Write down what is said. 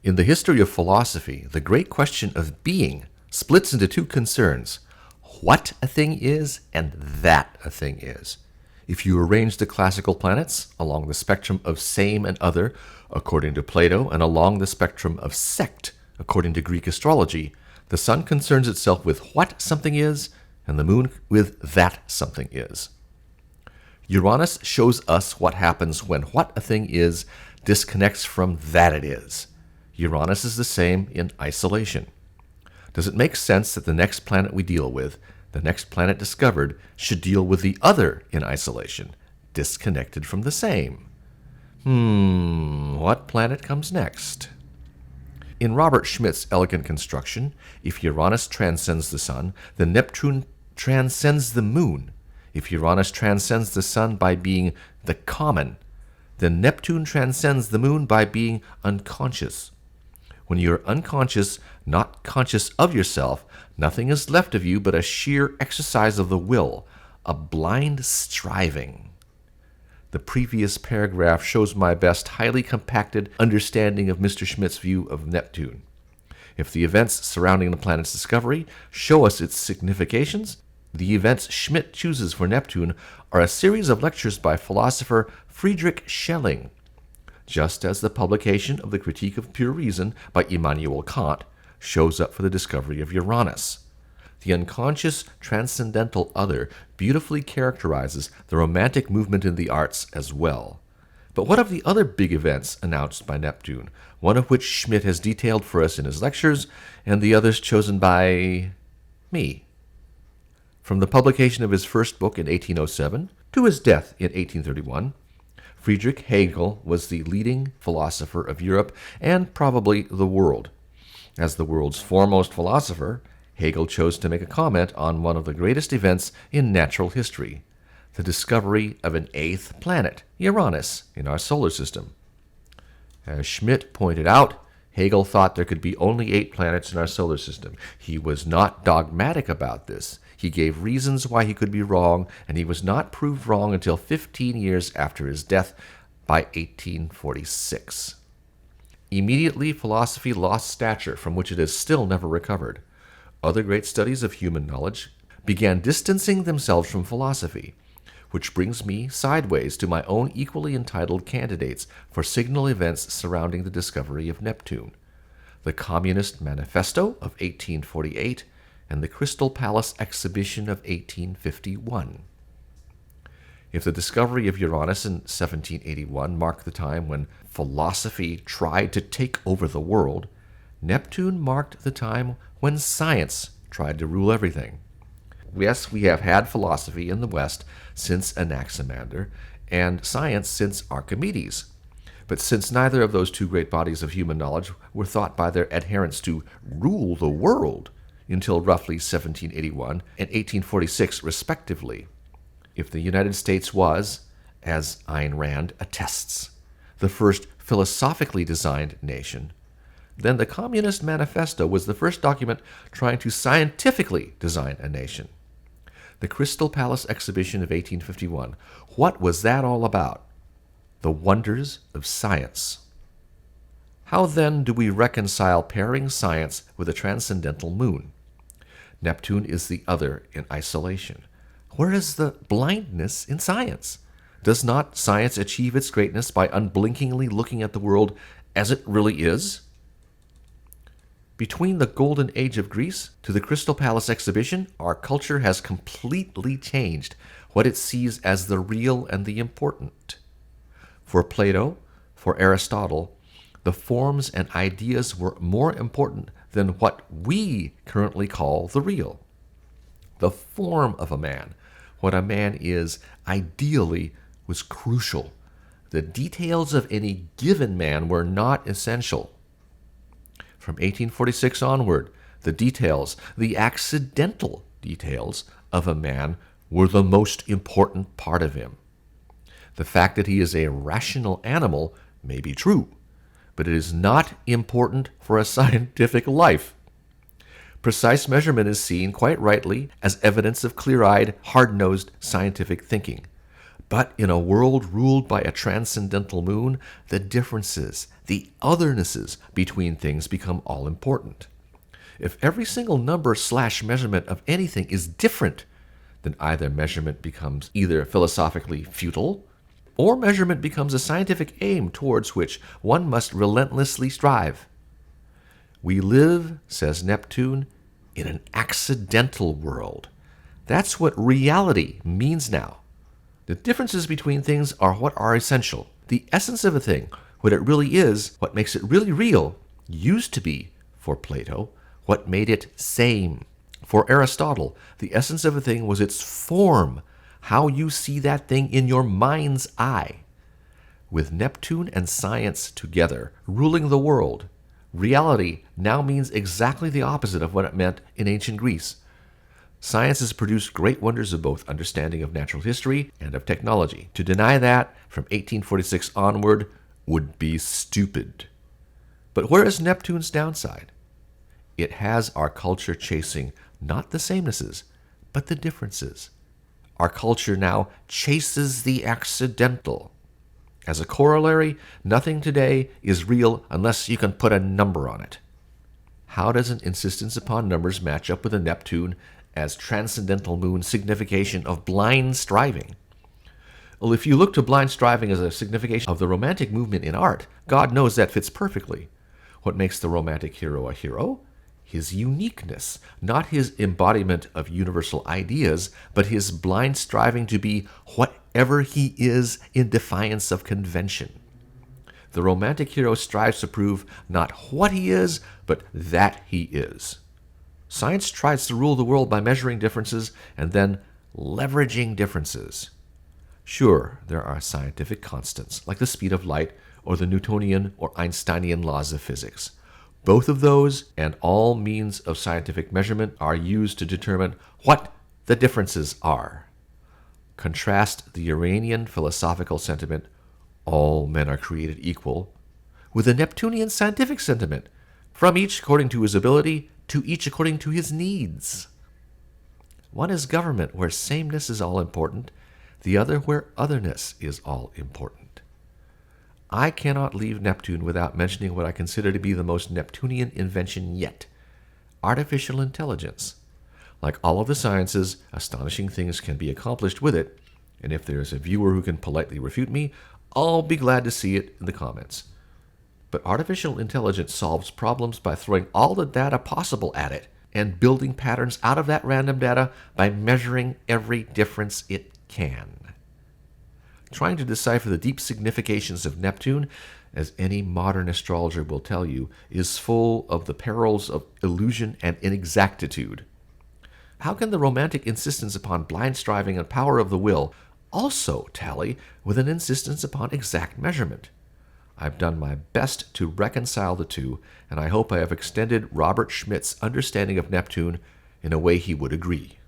In the history of philosophy, the great question of being splits into two concerns: what a thing is and that a thing is. If you arrange the classical planets along the spectrum of same and other, according to Plato, and along the spectrum of sect, according to Greek astrology, the sun concerns itself with what something is, and the moon with that something is. Uranus shows us what happens when what a thing is disconnects from that it is. Uranus is the same in isolation. Does it make sense that the next planet we deal with, the next planet discovered, should deal with the other in isolation, disconnected from the same? What planet comes next? In Robert Schmidt's elegant construction, if Uranus transcends the sun, then Neptune transcends the moon. If Uranus transcends the sun by being the common, then Neptune transcends the moon by being unconscious. When you're unconscious, not conscious of yourself, nothing is left of you but a sheer exercise of the will, a blind striving. The previous paragraph shows my best highly compacted understanding of Mr. Schmidt's view of Neptune. If the events surrounding the planet's discovery show us its significations, the events Schmidt chooses for Neptune are a series of lectures by philosopher Friedrich Hegel, just as the publication of the Critique of Pure Reason by Immanuel Kant shows up for the discovery of Uranus. The unconscious transcendental other beautifully characterizes the romantic movement in the arts as well. But what of the other big events announced by Neptune, one of which Schmidt has detailed for us in his lectures, and the others chosen by me? From the publication of his first book in 1807 to his death in 1831, Friedrich Hegel was the leading philosopher of Europe and probably the world. As the world's foremost philosopher, Hegel chose to make a comment on one of the greatest events in natural history, the discovery of an eighth planet, Uranus, in our solar system. As Schmidt pointed out, Hegel thought there could be only 8 planets in our solar system. He was not dogmatic about this. He gave reasons why he could be wrong, and he was not proved wrong until 15 years after his death by 1846. Immediately, philosophy lost stature from which it has still never recovered. Other great studies of human knowledge began distancing themselves from philosophy, which brings me sideways to my own equally entitled candidates for signal events surrounding the discovery of Neptune: the Communist Manifesto of 1848 and the Crystal Palace Exhibition of 1851. If the discovery of Uranus in 1781 marked the time when philosophy tried to take over the world, Neptune marked the time when science tried to rule everything. Yes, we have had philosophy in the West since Anaximander, and science since Archimedes. But since neither of those two great bodies of human knowledge were thought by their adherents to rule the world until roughly 1781 and 1846 respectively, if the United States was, as Ayn Rand attests, the first philosophically designed nation, then the Communist Manifesto was the first document trying to scientifically design a nation. The Crystal Palace Exhibition of 1851, what was that all about? The wonders of science. How then do we reconcile pairing science with a transcendental moon? Neptune is the other in isolation. Where is the blindness in science? Does not science achieve its greatness by unblinkingly looking at the world as it really is? Between the Golden Age of Greece to the Crystal Palace Exhibition, our culture has completely changed what it sees as the real and the important. For Plato, for Aristotle, the forms and ideas were more important than what we currently call the real. The form of a man, what a man is, ideally was crucial. The details of any given man were not essential. From 1846 onward, the details, the accidental details of a man were the most important part of him. The fact that he is a rational animal may be true, but it is not important for a scientific life. Precise measurement is seen, quite rightly, as evidence of clear-eyed, hard-nosed scientific thinking. But in a world ruled by a transcendental moon, the differences, the othernesses between things become all important. If every single number/measurement of anything is different, then either measurement becomes either philosophically futile, or measurement becomes a scientific aim towards which one must relentlessly strive. We live, says Neptune, in an accidental world. That's what reality means now. The differences between things are what are essential. The essence of a thing, what it really is, what makes it really real, used to be, for Plato, what made it same. For Aristotle, the essence of a thing was its form, how you see that thing in your mind's eye. With Neptune and science together, ruling the world, reality now means exactly the opposite of what it meant in ancient Greece. Science has produced great wonders of both understanding of natural history and of technology. To deny that from 1846 onward would be stupid. But where is Neptune's downside? It has our culture chasing not the samenesses, but the differences. Our culture now chases the accidental. As a corollary, nothing today is real unless you can put a number on it. How does an insistence upon numbers match up with a Neptune as transcendental moon signification of blind striving? Well, if you look to blind striving as a signification of the romantic movement in art, God knows that fits perfectly. What makes the romantic hero a hero? His uniqueness, not his embodiment of universal ideas, but his blind striving to be whatever he is in defiance of convention. The romantic hero strives to prove not what he is, but that he is. Science tries to rule the world by measuring differences and then leveraging differences. Sure, there are scientific constants, like the speed of light or the Newtonian or Einsteinian laws of physics. Both of those and all means of scientific measurement are used to determine what the differences are. Contrast the Uranian philosophical sentiment, all men are created equal, with the Neptunian scientific sentiment, from each according to his ability, to each according to his needs. One is government, where sameness is all important, the other where otherness is all important. I cannot leave Neptune without mentioning what I consider to be the most Neptunian invention yet, artificial intelligence. Like all of the sciences, astonishing things can be accomplished with it, and if there is a viewer who can politely refute me, I'll be glad to see it in the comments. But artificial intelligence solves problems by throwing all the data possible at it and building patterns out of that random data by measuring every difference it can. Trying to decipher the deep significations of Neptune, as any modern astrologer will tell you, is full of the perils of illusion and inexactitude. How can the romantic insistence upon blind striving and power of the will also tally with an insistence upon exact measurement? I've done my best to reconcile the two, and I hope I have extended Robert Schmidt's understanding of Neptune in a way he would agree.